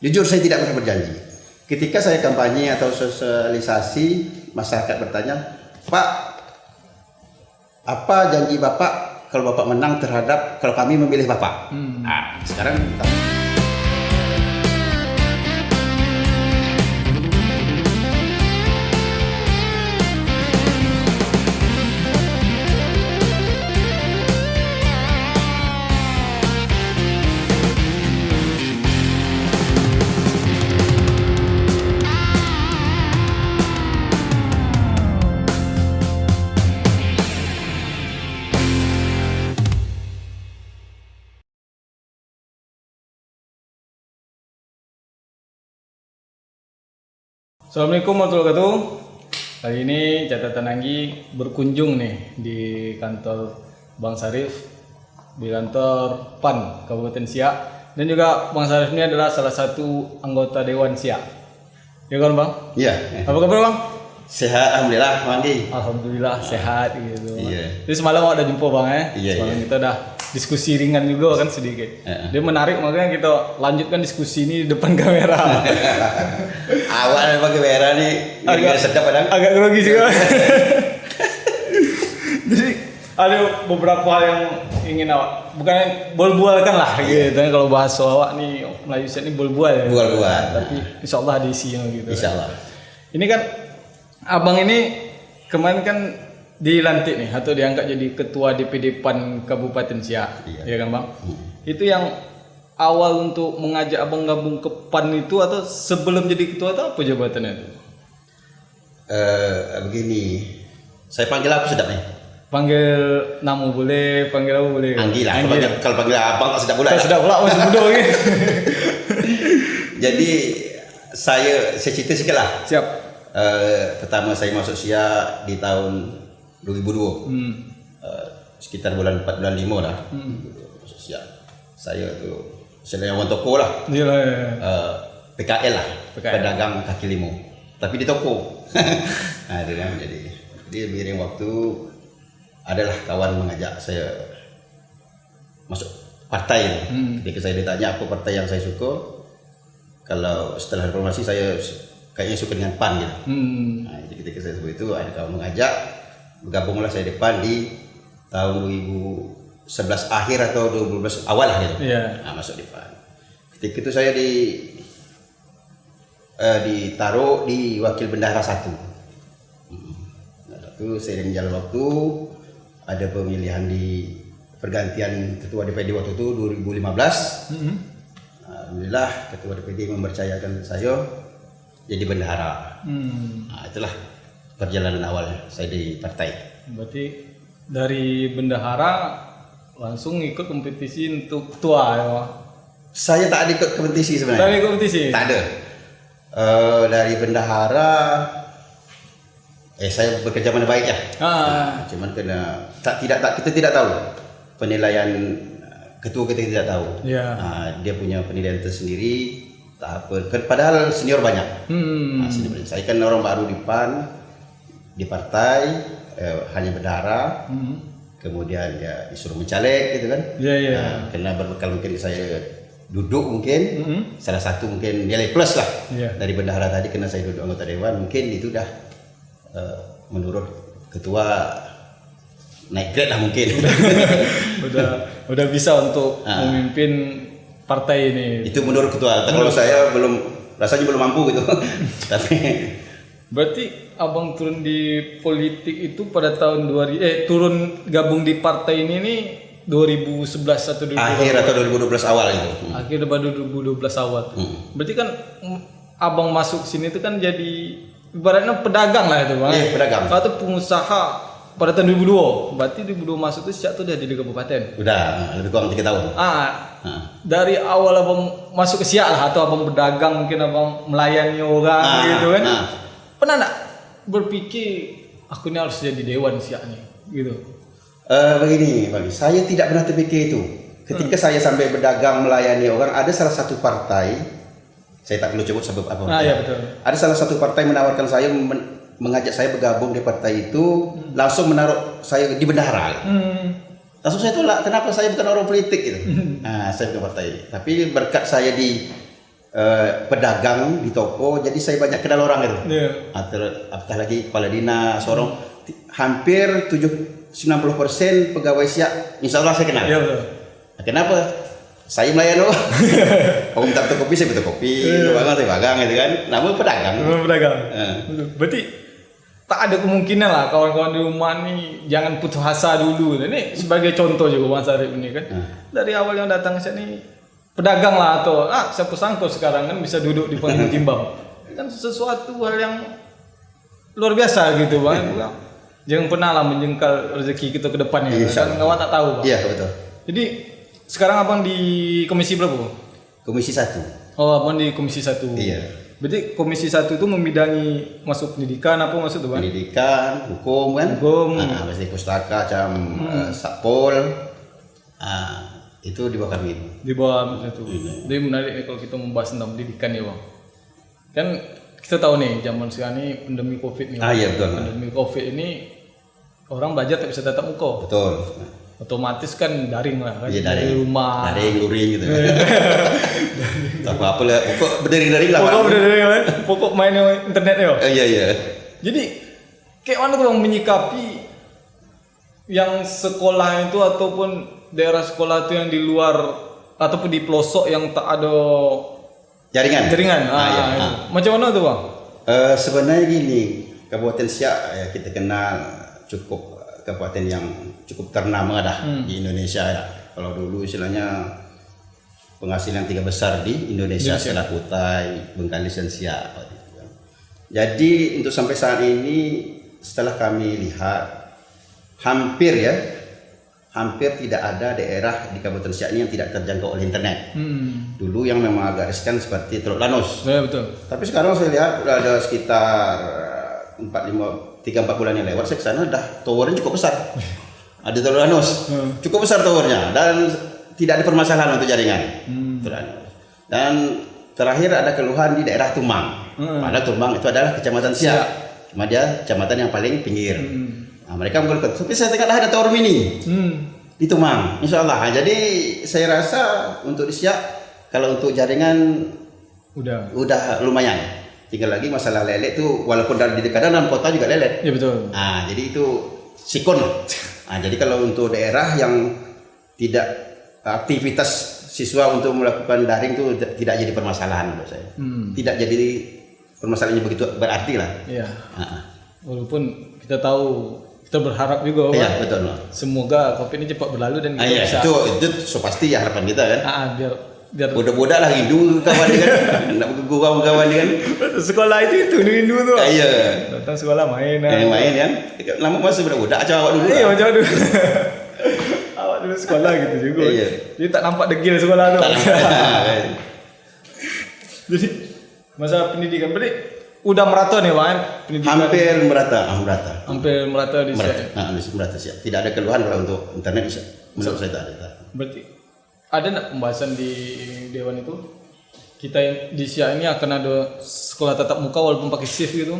Jujur saya tidak pernah berjanji. Ketika saya kampanye atau sosialisasi, masyarakat bertanya, Pak, apa janji Bapak kalau Bapak menang terhadap kalau kami memilih Bapak? Nah, sekarang Assalamualaikum warahmatullahi wabarakatuh. Kali ini catatan Anggi berkunjung nih di kantor Bang Sarif, di kantor PAN Kabupaten Siak, dan juga Bang Sarif ini adalah salah satu anggota Dewan Siak. Ya kan Bang? iya. Apa kabar Bang? Sehat, alhamdulillah, Mandi. Alhamdulillah sehat gitu. Iya. Jadi semalam ada jumpa Bang ya. Iya, Semalam iya. kita udah diskusi ringan juga kan sedikit. Dia menarik, makanya kita lanjutkan diskusi ini di depan kamera. Awal pakai merah nih, agak sedap padahal. Agak grogi juga. Jadi ada beberapa hal yang ingin awak, bukan bual-bualkan lah gitu. Kalau bahasa awak nih Melayu Siak ini bual-bual ya. Bual-bual. Tapi insya Allah ada isinya gitu. Insya Allah. Ini kan abang ini kemarin kan dilantik nih atau diangkat jadi ketua DPD PAN Kabupaten Siak, ya kan Bang? Itu yang awal untuk mengajak abang gabung ke PAN itu atau sebelum jadi ketua atau apa jabatannya itu? Begini, saya panggil apa sedap nih? Panggil nama boleh, panggil apa boleh? Anggi lah. Anggi. Kalau panggil abang tak sedap pula. Sudah pula masih muda gitu. Jadi saya cerita sikit lah. Siap. Pertama saya masuk Siak di tahun 2002. Sekitar bulan 4 bulan 5 lah. Masuk Siak. Saya tu selain orang toko lah. Iyalah. Ya. PKL lah. PKL. Pedagang kaki lima. Tapi di toko. Nah, itu kan jadi beriring waktu adalah kawan mengajak saya masuk partai. Ketika saya ditanya apa partai yang saya suka, kalau setelah reformasi saya kayaknya suka dengan PAN gitu. Nah, jadi ketika saya sebut itu ada kawan mengajak, bergabunglah saya di PAN di tahun 2011 akhir atau 2012 awal lah gitu. Iya. Nah, masuk di PAN. Ketika itu saya ditaruh di wakil bendahara 1. Nah, itu seiring jalan waktu ada pemilihan di pergantian ketua DPD waktu itu 2015. Alhamdulillah ketua DPD mempercayakan saya jadi bendahara. Nah, itulah perjalanan awalnya saya di partai. Berarti dari bendahara langsung ikut kompetisi untuk ketua ya Bang? Saya tak ada ikut kompetisi sebenarnya. Dari kompetisi? Tak ada. Dari bendahara, saya bekerja mana baik ya. Cuman kena kita tidak tahu penilaian ketua, kita tidak tahu. Dia punya penilaian tersendiri. Tak apa. Padahal senior banyak. Senior banyak. Saya kan orang baru di PAN, di partai, hanya bendahara. Kemudian ya disuruh mencaleg gitu kan. Kena berbekal mungkin saya duduk mungkin salah satu mungkin nilai plus lah dari bendahara tadi, kena saya duduk anggota dewan, mungkin itu dah menurut ketua naik grade lah mungkin. udah bisa untuk memimpin partai ini. Itu menurut ketua. Kalau saya rasanya belum mampu gitu. Tapi berarti abang turun di politik itu pada tahun turun gabung di partai ini nih 2011 atau 2012 akhir atau 2012 awal itu. Akhir 2012 awal. Berarti kan abang masuk sini itu kan jadi ibaratnya pedagang lah itu Bang. Iya, pedagang. Kalau itu pengusaha pada tahun 2002. Berarti 2002 masuk itu Siak tuh udah jadi kabupaten. Udah lebih kurang 3 tahun. Dari awal abang masuk ke Siak lah, atau abang berdagang, mungkin abang melayani orang gitu kan. Pernah enggak berpikir aku ini harus jadi dewan Siak nih gitu? Begini, saya tidak pernah terpikir itu. Ketika saya sampai berdagang melayani orang, ada salah satu partai, saya tak perlu sebut sebab apa. Iya betul. Ada salah satu partai menawarkan saya, mengajak saya bergabung di partai itu, langsung menaruh saya di bendahara. Langsung saya tolak, kenapa saya bukan orang politik gitu. Nah, saya bukan partai. Tapi berkat saya pedagang di toko, jadi saya banyak kenal orang itu. Iya. Apatah lagi kepala dinas, orang hampir 90% pegawai Siak, insya Allah saya kenal. Iya betul. Nah, kenapa? Saya melayan loh. Kalau minta foto kopi, saya foto kopi, bagang saya bagang gitu kan. Namun pedagang. Pedagang. Berarti tak ada kemungkinan lah kawan-kawan di rumah nih jangan putus asa dulu. Ini sebagai contoh juga Bang Sarif ini kan. Dari awal yang datang ke sini pedagang lah atau siapa sangka sekarang kan bisa duduk di panggung timbang. Kan sesuatu hal yang luar biasa gitu Bang. Jangan pernah lah menjengkal rezeki kita ke depannya. Kan awak tak tahu Bang. Iya betul. Jadi sekarang Abang di komisi berapa Bang? Komisi 1. Oh Abang di komisi 1. Iya. Berarti komisi 1 itu membidangi masuk pendidikan apa maksud tuh Bang? Pendidikan, hukum kan? Hukum. Masih pustaka macam Satpol. Itu di bawah kami. Di bawah itu. Jadi menarik nih kalau kita membahas tentang pendidikan ya Bang. Kan kita tahu nih zaman sekarang ini pandemi Covid nih. Iya betul. Pandemi Covid ini orang belajar tak bisa tatap muka. Betul. Otomatis kan daring lah kan. Iya dari daring. rumah. Daring luring gitu. Tak apa lah. Pokok berdering-dering lah. Pokok berdering kan. Pokok main internet ya. Iya. Jadi kayak mana tuh Bang menyikapi yang sekolah itu ataupun daerah sekolah itu yang di luar ataupun di pelosok yang tak ada jaringan. Itu. Macam mana tuh Bang? Sebenarnya gini, Kabupaten Siak ya, kita kenal cukup kabupaten yang cukup ternama dah di Indonesia ya. Kalau dulu istilahnya penghasilan 3 besar di Indonesia setelah Kutai, Bengkalis dan Siak. Jadi untuk sampai saat ini setelah kami lihat hampir tidak ada daerah di Kabupaten Siak ini yang tidak terjangkau oleh internet. Dulu yang memang agak riskan seperti Teluk Lanus. Ya betul. Tapi sekarang saya lihat udah ada sekitar 3-4 bulan yang lewat saya ke sana dah towernya cukup besar. Ada Teluk Lanus. Cukup besar towernya dan tidak ada permasalahan untuk jaringan. Dan terakhir ada keluhan di daerah Tumang. Padahal Tumang itu adalah kecamatan Siak. Cuma dia kecamatan yang paling pinggir. Nah, mereka mengeluhkan, tapi saya tengok ada tower mini di Tumang, insya Allah. Jadi saya rasa untuk di Siak, kalau untuk jaringan udah lumayan. Tinggal lagi masalah lelet tuh, walaupun di dalam kota juga lelet. Iya betul. Nah, jadi itu sikon. Nah, jadi kalau untuk daerah yang tidak aktivitas siswa untuk melakukan daring itu tidak jadi permasalahan menurut saya. Tidak jadi permasalahannya begitu berarti lah. Iya. Walaupun kita tahu, kita berharap juga iya, betul. Semoga Covid ini cepat berlalu dan kita bisa. Itu so pasti ya harapan kita kan. Biar budak-budak lah rindu kawan dia kan. Nak bergurau kawan dia kan. Sekolah itu rindu tuh. Iya. Datang sekolah main kan. Lama masa budak-budak macam awak dulu. Iya, macam dulu. Awak dulu sekolah gitu juga. Iya. Jadi tak nampak degil sekolah tu. Jadi masalah pendidikan berarti udah merata nih Bang pendidikan. Hampir merata di Siak. Merata Siak. Tidak ada keluhan kalau untuk internet menurut saya tak ada. Berarti ada nak pembahasan di dewan itu kita yang di Siak ini akan ada sekolah tatap muka walaupun pakai shift gitu?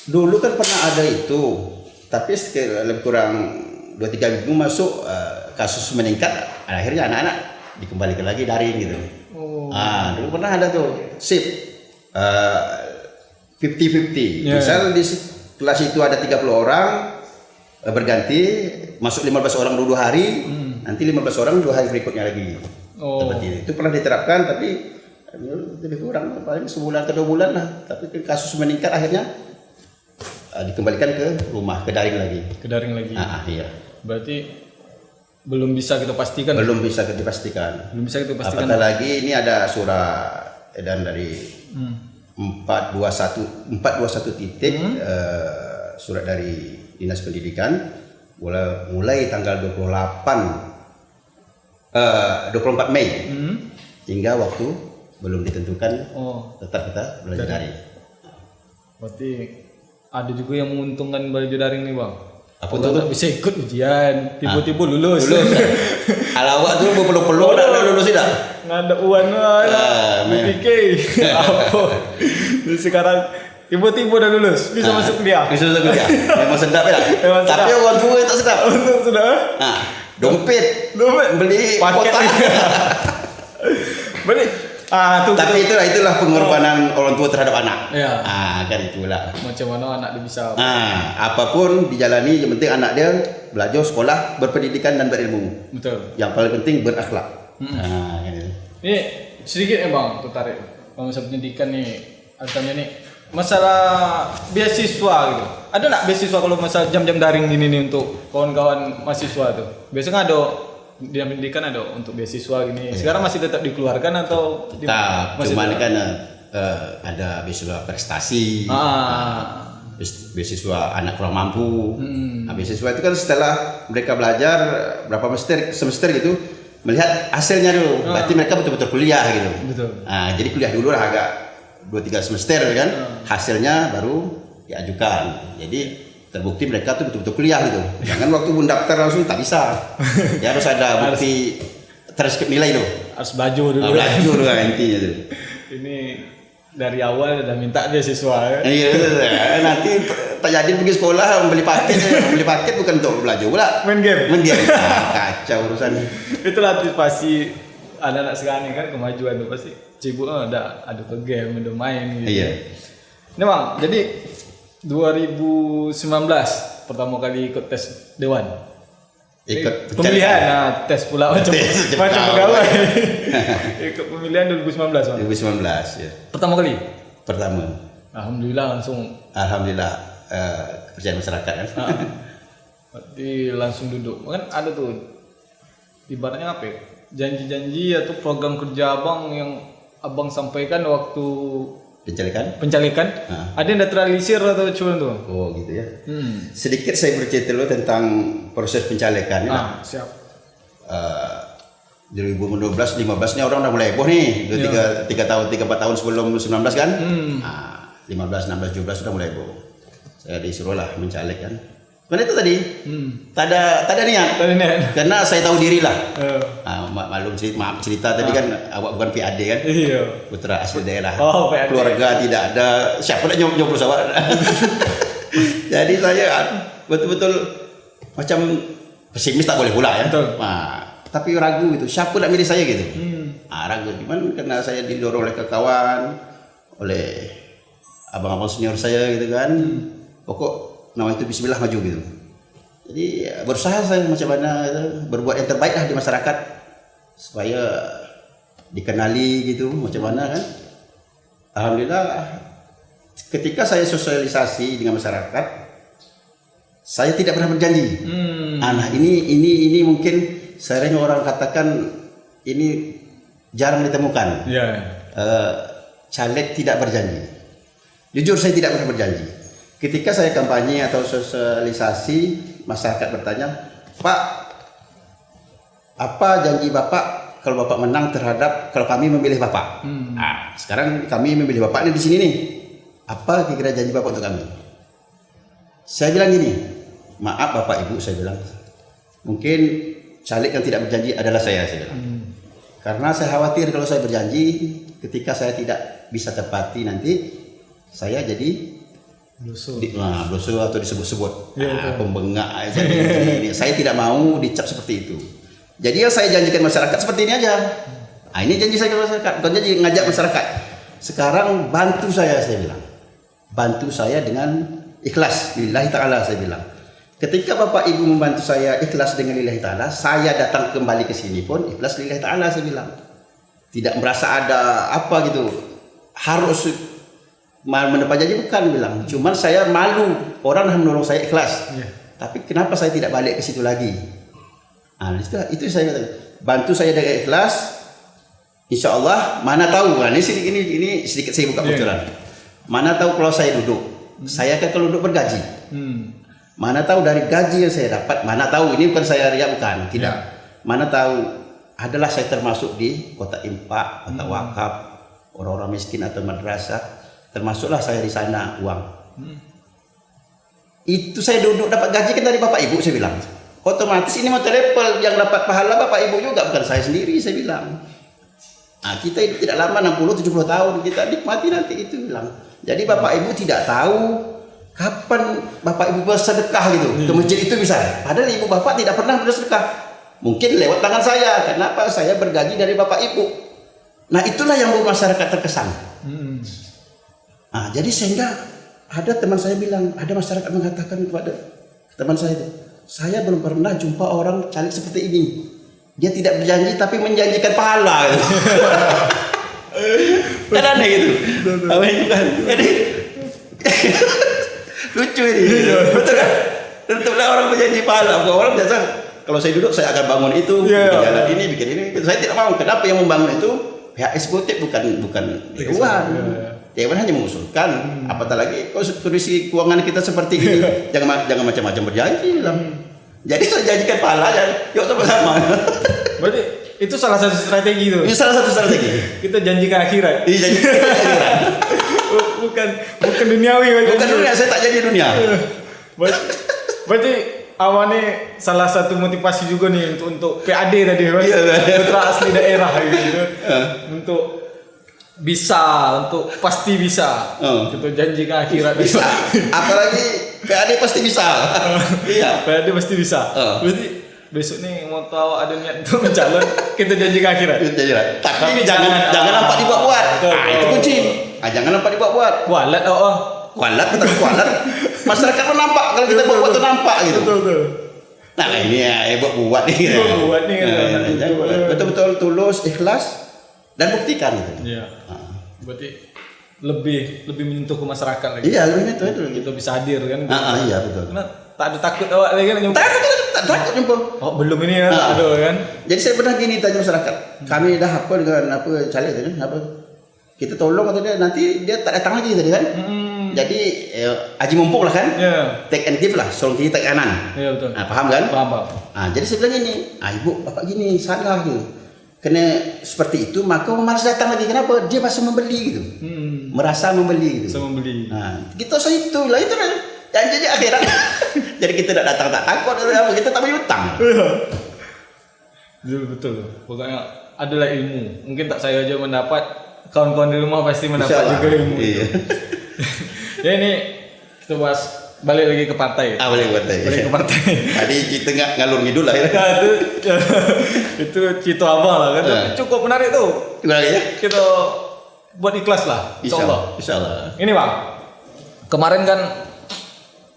Dulu kan pernah ada itu, tapi lebih kurang 2-3 minggu masuk kasus meningkat, akhirnya anak-anak dikembalikan lagi daring gitu. Dulu pernah ada tuh shift 50-50. Misal di kelas itu ada 30 orang berganti, masuk 15 orang 2 hari, nanti 15 orang 2 hari berikutnya lagi. Seperti itu pernah diterapkan, tapi lebih kurang paling sebulan atau 2 bulan lah. Tapi kasus meningkat akhirnya dikembalikan ke rumah, ke daring lagi. Iya. Berarti belum bisa kita pastikan. Belum bisa kita pastikan. Apatah lagi ini ada surat edaran dari 421 titik surat dari Dinas Pendidikan mulai tanggal 24 Mei hingga waktu belum ditentukan, tetap kita belajar daring. Berarti ada juga yang menguntungkan belajar daring nih Bang. Apa tuh? Bisa ikut ujian, tiba-tiba lulus. Alawak tuh perlu lulus tidak? Nggak ada uang lah, fikir apa? Jadi sekarang tiba-tiba udah lulus, bisa masuk kuliah. Memang sedap ya. Tapi orang tua tak sedap. Sudah. Dompet beli paket. kotak. Berarti Tapi itulah pengorbanan orang tua terhadap anak. Ya. Kan itulah. Macam mana anak dia bisa. Apapun dijalani, yang penting anak dia belajar sekolah, berpendidikan dan berilmu. Betul. Yang paling penting berakhlak. Gitu. Ini sedikit ya bang, tertarik. Kalau masalah pendidikan nih, tanya nih masalah beasiswa gitu. Ada nggak beasiswa kalau masalah jam-jam daring gini nih untuk kawan-kawan mahasiswa tuh? Biasanya ada di pendidikan ada untuk beasiswa gini. Sekarang masih tetap dikeluarkan atau cuman kan ada beasiswa prestasi, beasiswa anak kurang mampu. Beasiswa itu kan setelah mereka belajar berapa semester gitu, melihat hasilnya dulu. Berarti mereka betul-betul kuliah gitu. Betul. Jadi kuliah dulu lah agak 2-3 semester kan, hasilnya baru diajukan. Jadi terbukti mereka tuh betul-betul kuliah gitu. Jangan waktu mendaftar langsung tak bisa. Ya harus ada bukti transkrip nilai itu. Harus belajar dulu. Belajar lah intinya tuh. Ini dari awal udah minta beasiswa. Iya, nanti tak jadi pergi sekolah beli paket bukan untuk belajar pula. Main game. Kacau urusan. Itulah pasti anak-anak sekarang kan kemajuan tuh pasti sibuk ada ke game, ada main gitu. Iya. Ini bang, jadi 2019 pertama kali ikut tes dewan. Ikut pemilihan, tes pula macam pegawai. Ikut pemilihan 2019 bang. 2019 ya. Pertama kali. Alhamdulillah langsung. Alhamdulillah kepercayaan masyarakat kan. Berarti langsung duduk. Kan ada tuh ibaratnya apa? Janji-janji atau program kerja abang yang abang sampaikan waktu pencalekan ada yang terrealisir atau cuma tuh? Oh gitu ya. Sedikit saya bercerita dulu tentang proses pencalekan ya. Siap. 2012-15 nih orang udah mulai heboh nih. 3 tahun 4 tahun sebelum 19 kan. 15, 16, 17 sudah mulai heboh. Saya disuruh lah mencalek kan. Karena itu tadi tak ada niat. Karena saya tahu diri lah. Maaf cerita tadi kan awak bukan PAD kan. Iya. Putra asli daerah. PAD. Keluarga tidak ada. Siapa nak nyoblos awak? Jadi saya betul-betul macam pesimis tak boleh pula ya. Tapi ragu gitu. Siapa nak milih saya gitu? Ragu. Cuman karena saya didorong oleh kawan, oleh abang-abang senior saya gitu kan. Pokok nama itu bismillah maju gitu. Jadi berusaha saya macam mana gitu, berbuat yang terbaik lah di masyarakat supaya dikenali gitu macam mana kan. Alhamdulillah ketika saya sosialisasi dengan masyarakat saya tidak pernah berjanji. Nah ini mungkin sering orang katakan ini jarang ditemukan. Caleg tidak berjanji. Jujur saya tidak pernah berjanji. Ketika saya kampanye atau sosialisasi, masyarakat bertanya, Pak, apa janji Bapak kalau Bapak menang terhadap kalau kami memilih Bapak? Sekarang kami memilih Bapak ini di sini nih. Apa kira-kira janji Bapak untuk kami? Saya bilang gini, maaf Bapak Ibu, saya bilang, mungkin caleg yang tidak berjanji adalah saya bilang. Karena saya khawatir kalau saya berjanji, ketika saya tidak bisa tepati nanti, saya jadi blusuh atau disebut-sebut pembengak aja. Saya tidak mau dicap seperti itu. Jadi yang saya janjikan masyarakat seperti ini aja. Ini janji saya ke masyarakat, bukan janji ngajak masyarakat. Sekarang bantu saya bilang. Bantu saya dengan ikhlas lillahi ta'ala saya bilang. Ketika Bapak Ibu membantu saya ikhlas dengan lillahi ta'ala, saya datang kembali ke sini pun ikhlas lillahi ta'ala saya bilang. Tidak merasa ada apa gitu. Harus menepati janji bukan bilang, cuman saya malu orang menolong saya ikhlas. Tapi kenapa saya tidak balik ke situ lagi? Itu saya kata, bantu saya dengan ikhlas. Insya Allah mana tahu kan ini sedikit saya buka bocoran. Mana tahu kalau saya duduk, saya kan kalau duduk bergaji. Mana tahu dari gaji yang saya dapat, mana tahu ini bukan saya riak bukan, tidak. Mana tahu adalah saya termasuk di kotak infak, kotak wakaf, orang-orang miskin atau madrasah. Termasuklah saya di sana uang. Itu saya duduk dapat gaji kan dari Bapak Ibu saya bilang. Otomatis ini multi-level yang dapat pahala Bapak Ibu juga bukan saya sendiri saya bilang. Kita itu tidak lama 60-70 tahun kita nikmati nanti itu bilang. Jadi Bapak Ibu tidak tahu kapan Bapak Ibu bersedekah gitu ke masjid itu bisa. Padahal Ibu Bapak tidak pernah bersedekah. Mungkin lewat tangan saya. Kenapa? Saya bergaji dari Bapak Ibu. Nah itulah yang membuat masyarakat terkesan. Mm. Nah, jadi sehingga ada teman saya bilang, ada masyarakat mengatakan kepada teman saya itu, saya belum pernah jumpa orang caleg seperti ini. Dia tidak berjanji tapi menjanjikan pahala. Gitu. Kan aneh gitu. Apa itu kan? Jadi lucu ini. Betul kan? Tentulah orang berjanji pahala. Orang biasa kalau saya duduk saya akan bangun itu, bikin jalan ini, bikin ini. Saya tidak mau. Kenapa yang membangun itu? Pihak eksekutif bukan dewan. Dewan hanya mengusulkan. Apatah lagi kondisi keuangan kita seperti ini. jangan macam-macam berjanji lah. Jadi saya janjikan pahala dan yuk sama-sama. Berarti itu salah satu strategi itu. Ini salah satu strategi. Kita janjikan akhirat. Ini janjikan akhirat. bukan duniawi. Bukan dunia, saya tak janji dunia. Berarti awalnya salah satu motivasi juga nih untuk PAD tadi kan. Putra asli daerah gitu. Untuk pasti bisa. Kita janjikan akhirat Bisa. Apalagi PAD pasti bisa. Iya. PAD pasti bisa. Berarti besok nih mau tahu ada niat untuk mencalon, kita janjikan akhirat. Tapi jangan nampak dibuat-buat. Itu kunci. Jangan nampak dibuat-buat. Kualat Kualat betul kualat. Masyarakat pun nampak kalau kita buat tuh nampak gitu. Betul. Nah ini ya buat nih. Buat nih kan. Betul-betul tulus, ikhlas dan buktikan gitu. Iya. Berarti lebih menyentuh ke masyarakat lagi. Iya, lebih itu. Kita bisa hadir kan. Iya betul. Karena tak ada takut awak lagi kan nyumpah. Tak takut jumpa. Oh, belum ini ya. Aduh kan. Jadi saya pernah gini tanya masyarakat. Kami dah apa dengan apa caleg tadi apa? Kita tolong atau dia nanti dia tak datang lagi tadi kan. Jadi aji mumpung lah kan. Take and give lah, solong kiri take kanan. Iya betul. Nah, paham kan? Paham. Jadi saya bilang ini, ibu bapak gini salah gitu. Kena seperti itu maka malas datang lagi. Kenapa? Dia masih membeli gitu. Merasa membeli gitu. Membeli. Nah, kita saya itu lah janji akhirat. Jadi kita tidak datang tak takut, kita tak berhutang. Betul. Pokoknya adalah ilmu. Mungkin tak saya aja mendapat, kawan-kawan di rumah pasti mendapat juga ilmu. Iya. Ya ini kita bahas balik lagi ke partai. Balik ke partai. Tadi kita ngalur ngidul lah ya. Itu Cito Abang lah kan. Cukup menarik tuh. Gimana ya? Kita buat ikhlas lah. Insyaallah. Ini Bang. Kemarin kan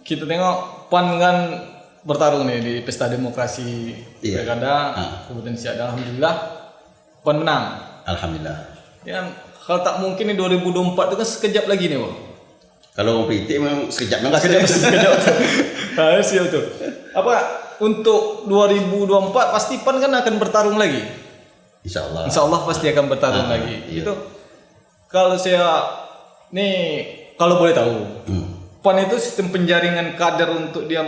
kita tengok PAN kan bertarung nih di pesta demokrasi Pilkada Kabupaten Siak. Alhamdulillah PAN menang. Alhamdulillah. Ya kalau tak mungkin nih 2024 itu kan sekejap lagi nih Bang. Kalau mau politik memang sekejap enggak sekejap betul. Apa untuk 2024 pasti PAN kan akan bertarung lagi. Insyaallah pasti akan bertarung lagi. Iya. Itu kalau saya nih kalau boleh tahu. PAN itu sistem penjaringan kader untuk dia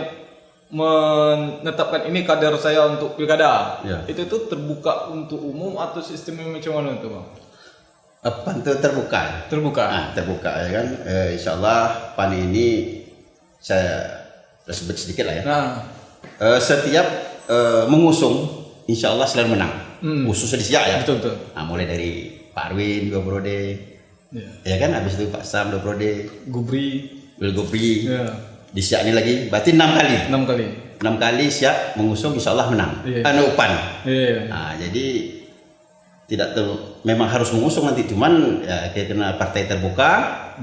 menetapkan ini kader saya untuk pilkada. Itu tuh terbuka untuk umum atau sistemnya macam mana tuh Bang? PAN itu terbuka. Terbuka ya kan. Insyaallah PAN ini saya sebut sedikit lah ya. Setiap mengusung insyaallah selalu menang. Khususnya di Siak ya. Betul. Mulai dari Pak Arwin 2 periode. Ya kan habis itu Pak Sam 2 periode. Gubri. Di Siak ini lagi berarti 6 kali. 6 kali Siak mengusung insyaallah menang. PAN. Jadi tidak memang harus mengusung nanti, cuman ya karena partai terbuka,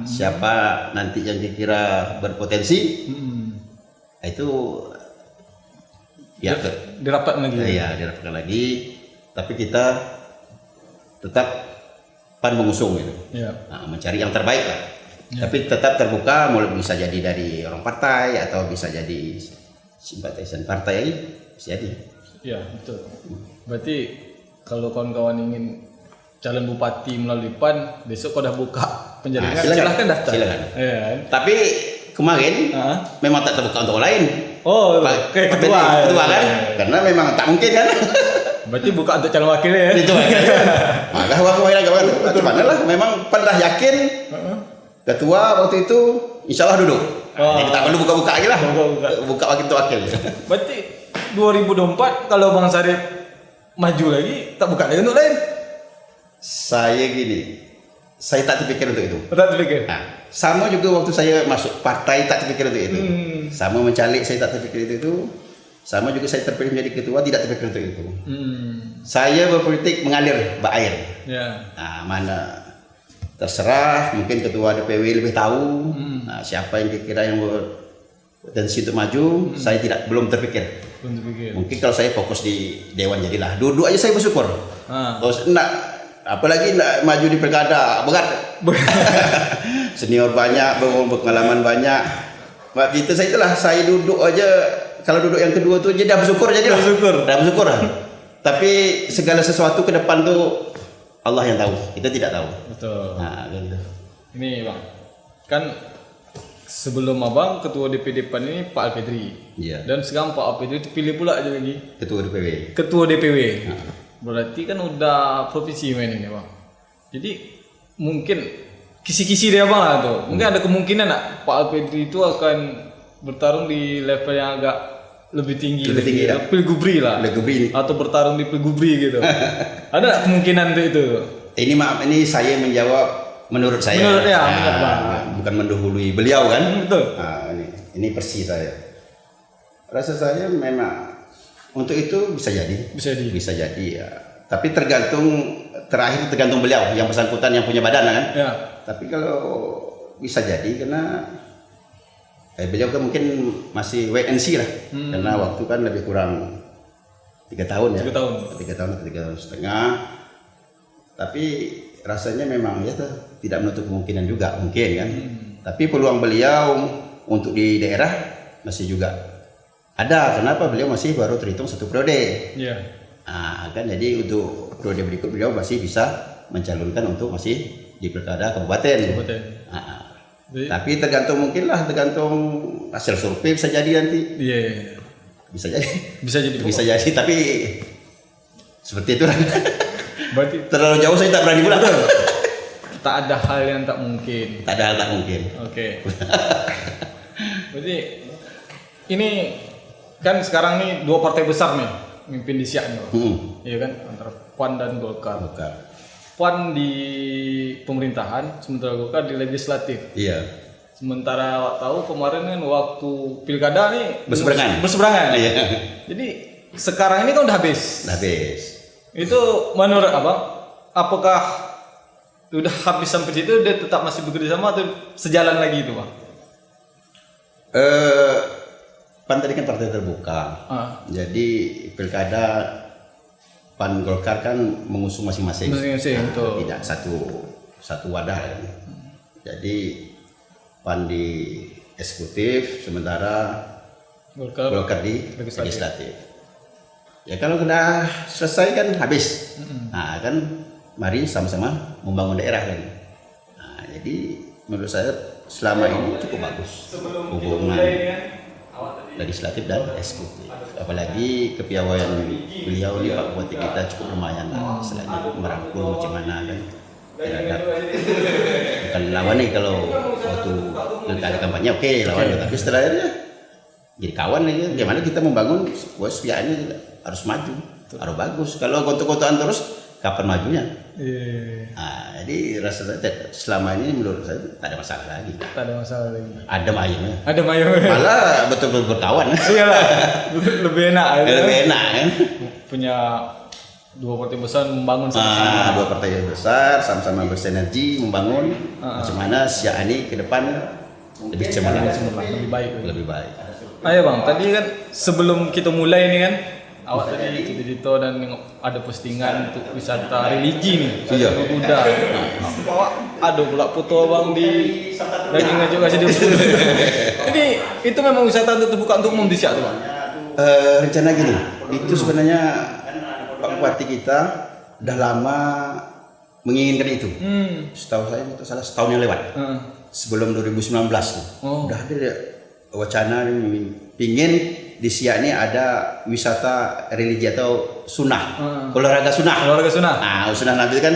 siapa nanti yang dikira berpotensi itu ya dirapatkan lagi. Dirapatkan lagi, tapi kita tetap PAN mengusung gitu. Mencari yang terbaik lah. Tapi tetap terbuka, mulai bisa jadi dari orang partai atau bisa jadi simpatisan partai, bisa jadi. Iya, betul. Berarti kalau kawan-kawan ingin calon bupati melalui PAN, besok kau dah buka penjaringan, silahkan daftar. Silakan. Tapi kemarin memang tak terbuka untuk orang lain. Kayak ketua kan? Karena memang tak mungkin kan. Berarti buka untuk calon wakil ya? Itu maka wakil macam mana lah. Memang PAN dah yakin ketua waktu itu insyaallah duduk. Kita perlu buka-buka lagi lah. Buka wakil. Berarti 2024 kalau Bang Sarip maju lagi, tak buka lagi untuk lain. Saya tak terpikir untuk itu. Tak terpikir. Sama juga waktu saya masuk partai tak terpikir untuk itu. Sama mencalik saya tak terpikir itu. Sama juga saya terpilih menjadi ketua tidak terpikir untuk itu. Saya berpolitik mengalir air. Ya. Nah, mana terserah, mungkin ketua DPW lebih tahu nah, siapa yang kira yang berpotensi untuk maju. Saya belum terpikir. Mungkin kalau saya fokus di dewan jadilah. Duduk aja saya bersyukur. Terus apalagi nak maju di pilkada berat. Senior banyak, pengalaman banyak. Mak kita saya duduk aja. Kalau duduk yang kedua tuh jadi dah bersyukur jadi dah bersyukur. Tapi segala sesuatu ke depan tuh Allah yang tahu, kita tidak tahu. Betul. Nah, gitu. Ini Bang, kan sebelum Abang ketua DPD PAN ini Pak Alfedri. Iya. Dan sekarang Pak Alfedri terpilih pula aja lagi Ketua DPW. ketua DPW. Berarti kan udah provinsi main ini Bang. Jadi mungkin kisi-kisi dia Bang lah tuh. Mungkin ada kemungkinan Pak Alfedri itu akan bertarung di level yang agak lebih tinggi ya. Pilgubri lah. Pilgubri. Atau bertarung di Pilgubri gitu. Ada nggak kemungkinan itu? Ini maaf, ini saya menjawab menurut saya. Menurut ya, benar Bang. Bukan mendahului beliau kan? Betul. Nah, ini persis saya. Rasa saya memang untuk itu bisa jadi. Bisa jadi ya. Tapi terakhir tergantung beliau yang bersangkutan yang punya badan kan. Ya. Tapi kalau bisa jadi karena beliau kan mungkin masih wait and see lah. Karena waktu kan lebih kurang 3 tahun ya. 3 tahun. 3 tahun atau 3 tahun setengah. Tapi rasanya memang ya tidak menutup kemungkinan juga mungkin kan. Tapi peluang beliau untuk di daerah masih juga ada. Kenapa? Beliau masih baru terhitung 1 periode. Iya. Nah, kan jadi untuk periode berikut beliau masih bisa mencalonkan untuk masih di pilkada kabupaten. Nah, tapi tergantung hasil survei bisa jadi nanti. Iya. Bisa jadi. Bisa jadi. Tapi seperti itu lah. Berarti Terlalu jauh saya tak berani pulang. tak ada hal yang tak mungkin. Tak ada hal tak mungkin. Oke. Berarti ini kan sekarang nih 2 partai besar nih mimpin di Siak nih. Iya kan, antara PAN dan Golkar. PAN di pemerintahan, sementara Golkar di legislatif. Iya. Sementara awak tahu kemarin kan waktu pilkada nih berseberangan. Iya. Jadi sekarang ini kan udah habis. Itu menurut Abang, apakah udah habis sampai situ dia tetap masih bekerja sama atau sejalan lagi itu Bang? PAN tadi kan partai terbuka. Jadi pilkada PAN Golkar kan mengusung masing-masing. Tidak satu wadah kan. Jadi PAN di eksekutif, sementara Golkar di legislatif. Ya kalau sudah selesai kan habis. Nah kan mari sama-sama membangun daerah kan. Nah, jadi menurut saya selama ini cukup bagus hubungan legislatif dan eksekutif. Apalagi kepiawaian beliau ini Pak Bupati kita cukup lumayan lah, istilahnya merangkul macam mana kan. Terhadap bukan lawan nih kalau waktu pilkada kampanye oke, lawan, tapi setelahnya jadi kawan nih. Gimana kita membangun sebuah piawaiannya harus maju, harus bagus. Kalau gontok-gontokan terus kapan majunya? Nah, jadi rasa selama ini menurut saya tak ada masalah lagi. Adem ayemnya. Malah betul-betul berkawan. Iyalah, lebih enak. Lebih enak kan? Punya 2 partai besar membangun sama-sama. 2 partai besar sama-sama bersinergi membangun. Macam mana Siak ini ke depan lebih cemerlang, lebih baik. Ayo Bang, tadi kan sebelum kita mulai ini kan awak tadi cerita dan ada postingan untuk wisata religi nih. Iya. Kuda. Awak ada pula foto Bang di lagi ngajak kasih dia. Jadi itu memang wisata untuk terbuka untuk umum di Siak tuh Bang. Rencana gini, itu sebenarnya Pak Bupati kita udah lama menginginkan itu. Setahu saya itu salah setahun yang lewat. Sebelum 2019 tuh. Udah ada wacana pingin di Siak ini ada wisata religi atau sunnah, olahraga sunnah. Nah, sunnah Nabi kan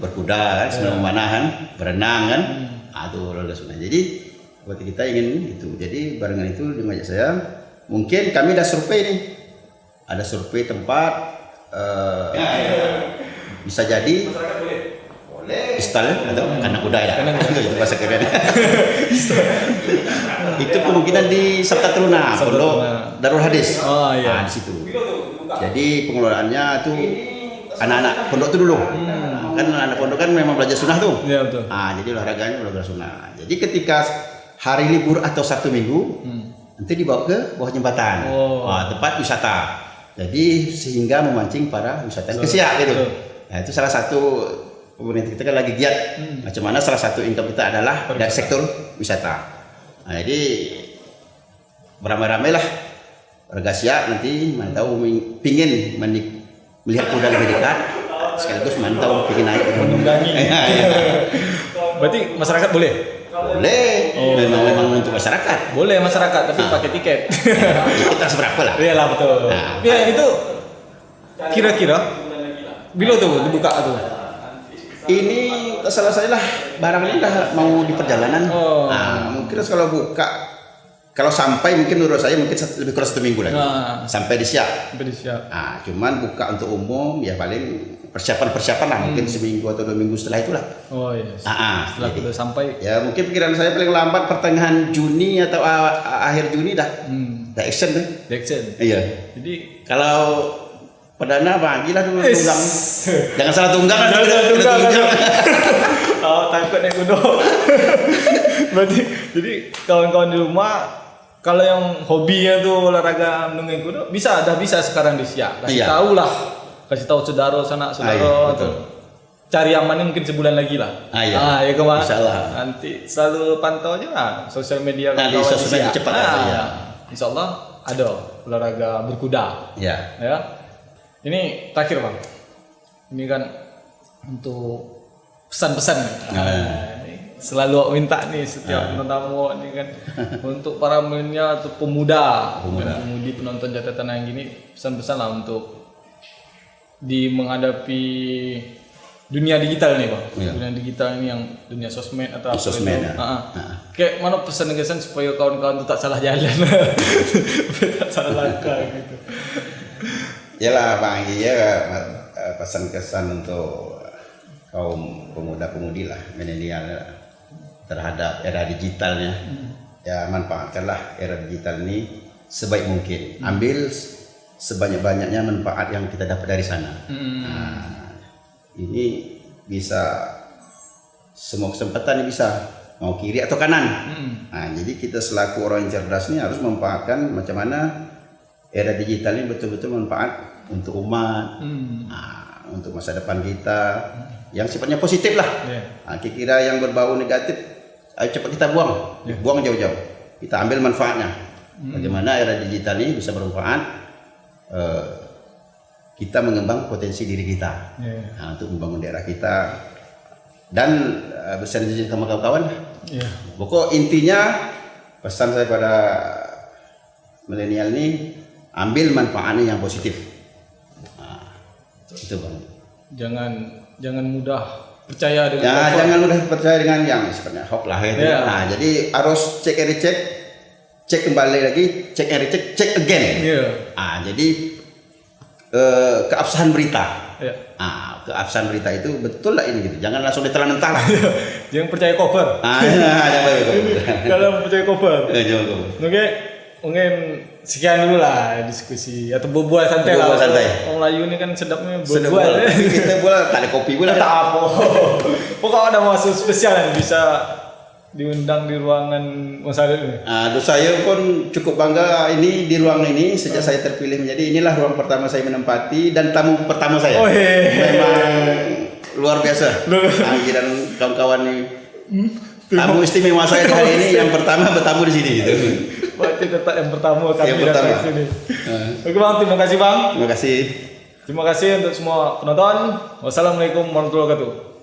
berkuda kan, senam memanah kan, berenang kan, itu olahraga sunnah. Jadi buat kita ingin itu. Jadi barengan itu dia ngajak saya. Mungkin kami ada survei nih, ada survei tempat, bisa jadi istal atau kandang kuda ya, itu bahasa keren. Itu kemungkinan di Sabta Teruna, Pondok Darul Hadis. Nah, di situ. Jadi pengelolaannya itu anak-anak pondok itu dulu. Kan anak pondok kan memang belajar sunnah tuh. Iya betul. Jadi olahraganya belajar sunnah. Jadi ketika hari libur atau Sabtu Minggu nanti dibawa ke bawah jembatan, tempat wisata. Jadi sehingga memancing para wisatawan ke Siak gitu. Nah, itu salah satu pemerintah kita kan lagi giat. Macam mana salah satu income kita adalah dari sektor wisata. Nah, jadi beramai-ramai lah warga Siak nanti mantau pingin melihat kuda lebih dekat, sekaligus mantau pingin naik menunggangi. Berarti masyarakat boleh? Boleh. Memang untuk masyarakat. Boleh masyarakat tapi pakai tiket. Kita seberapa lah? Iyalah betul. Ya itu kira-kira bila tuh dibuka tuh? Ini salah saya lah barang ini dah mau di perjalanan. Mungkin kalau buka, kalau sampai mungkin menurut saya mungkin lebih kurang 1 minggu lagi sampai di Siak. Cuman buka untuk umum ya paling persiapan lah mungkin seminggu atau 2 minggu setelah itulah. Oh iya. Setelah kita sampai. Ya mungkin pikiran saya paling lambat pertengahan Juni atau akhir Juni dah. Dah action deh. Iya. Jadi kalau perdana bagilah dulu tunggang. Jangan salah tunggang kan. Takut naik kuda. Berarti jadi kawan-kawan di rumah kalau yang hobinya tuh olahraga menunggang kuda bisa sekarang di Siak. Kasih tahu saudara sanak-saudara tuh. Cari amannya mungkin sebulan lagi lah. Ya kemana? Insyaallah. Nanti selalu pantau aja lah sosial media di sosial media cepat ya. Insyaallah ada olahraga berkuda. Ya. Ini terakhir Bang. Ini kan untuk pesan-pesan. Ini selalu minta nih setiap tamu ini kan untuk para milenial atau pemudi penonton catatan yang gini pesan-pesan lah untuk menghadapi dunia digital nih Bang. Dunia digital ini yang dunia sosmed atau apa sosmed. Kayak mana pesan-pesan supaya kawan-kawan itu tak salah jalan. Tak salah langkah gitu. Yalah Bang, pesan-kesan untuk kaum pemuda-pemudi lah, milenial terhadap era digitalnya. Ya manfaatkanlah era digital ini sebaik mungkin. Ambil sebanyak-banyaknya manfaat yang kita dapat dari sana. Ini bisa semua kesempatan ini bisa mau kiri atau kanan. Jadi kita selaku orang yang cerdas ini harus memanfaatkan macam mana era digital ini betul-betul manfaat untuk umat, untuk masa depan kita yang sifatnya positif lah. Kira-kira yang berbau negatif, ayo cepat kita buang jauh-jauh. Kita ambil manfaatnya. Bagaimana era digital ini bisa bermanfaat, kita mengembang potensi diri kita untuk membangun daerah kita dan bersinergi sama kawan-kawan. Pokok intinya pesan saya pada milenial ini, ambil manfaatnya yang positif. Itu Bang. Jangan mudah percaya dengan jangan mudah percaya dengan yang sebenarnya hoax lah gitu. Jadi harus cek kembali lagi, cek again. Jadi keabsahan berita. Keabsahan berita itu betul lah ini gitu. Jangan langsung ditelan mentah lah. Jangan percaya cover. Kalau percaya cover. Oke. Mungkin sekian dulu lah diskusi atau berbual santai lah. Orang Melayu ini kan sedapnya berbual. Kita bola tak ada kopi bola. Tak apa. Pokoknya ada masuk spesial yang bisa diundang di ruangan Mas Arif ini. Saya pun cukup bangga ini di ruang ini sejak saya terpilih menjadi inilah ruang pertama saya menempati dan tamu pertama saya. Memang luar biasa. Dan kawan-kawan ini tamu istimewa saya hari ini yang pertama bertamu di sini gitu. Berarti tetap yang pertama kami datang ke sini. Oke Bang, terima kasih Bang. Terima kasih. Terima kasih untuk semua penonton. Wassalamualaikum warahmatullahi wabarakatuh.